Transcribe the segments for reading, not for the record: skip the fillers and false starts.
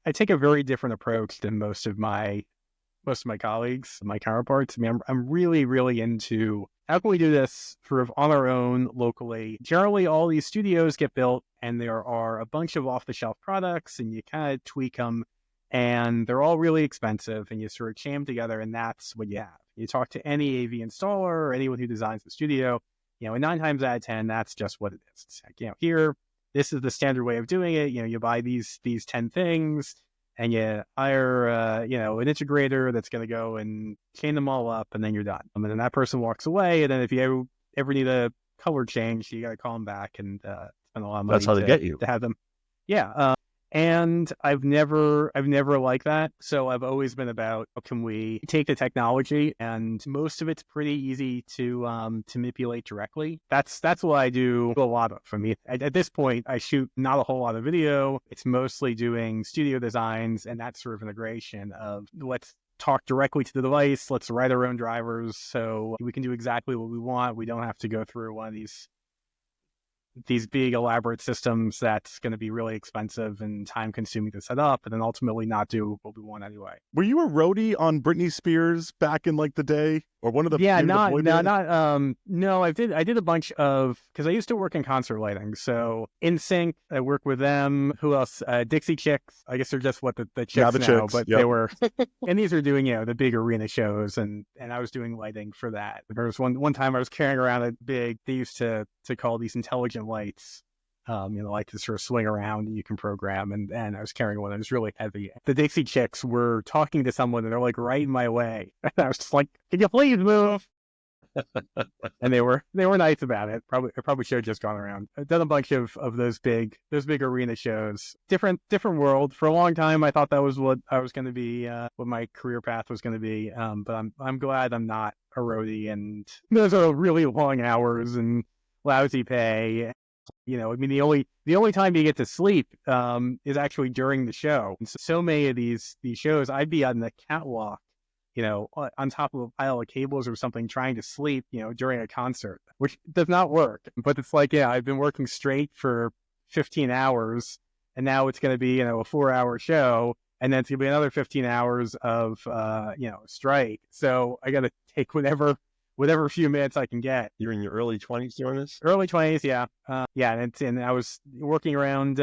I take a very different approach than most of my colleagues, my counterparts. I mean, I'm really, really into how can we do this sort of on our own locally. Generally, all these studios get built and there are a bunch of off-the-shelf products and you kind of tweak them and they're all really expensive and you sort of jam together and that's what you have. You talk to any AV installer or anyone who designs the studio, and 9 times out of 10, that's just what it is. It's like, here, this is the standard way of doing it. You buy these 10 things and you hire, an integrator that's going to go and chain them all up, and then you're done. And then that person walks away, and then if you ever need a color change, you got to call them back and spend a lot of That's money how they get you. to have them. Yeah. And I've never liked that. So I've always been about, can we take the technology, and most of it's pretty easy to manipulate directly. That's what I do a lot of. I mean, at this point, I shoot not a whole lot of video. It's mostly doing studio designs and that sort of integration of let's talk directly to the device. Let's write our own drivers so we can do exactly what we want. We don't have to go through one of these big elaborate systems that's going to be really expensive and time consuming to set up and then ultimately not do what we want anyway. Were you a roadie on Britney Spears back in like the day, or one of the no, I did a bunch of, because I used to work in concert lighting, so NSYNC, I worked with them. Who else? Dixie Chicks, I guess they're just what the chicks now, Chicks, but yep. They were and these are doing the big arena shows, and I was doing lighting for that. There was one time I was carrying around they used to call these intelligent lights, like to sort of swing around and you can program, and I was carrying one that was really heavy. The Dixie Chicks were talking to someone and they're like right in my way. And I was just like, can you please move? And they were nice about it. I probably should have just gone around. I've done a bunch of those big arena shows. Different world. For a long time, I thought that was what I was going to be, what my career path was going to be. But I'm glad I'm not a roadie, and those are really long hours and lousy pay. I mean, the only time you get to sleep is actually during the show. And so many of these shows, I'd be on the catwalk, on top of a pile of cables or something, trying to sleep, during a concert, which does not work. But it's like, I've been working straight for 15 hours, and now it's going to be, a 4-hour show, and then it's going to be another 15 hours of, strike. So I got to take whatever few minutes I can get. You're in your early 20s doing this? Early 20s, yeah. And I was working around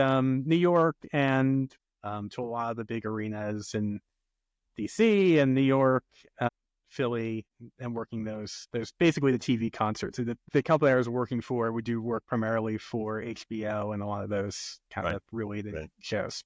New York and to a lot of the big arenas in DC and New York, Philly, and working those basically the TV concerts. So the company I was working for would do work primarily for HBO and a lot of those kind of related shows.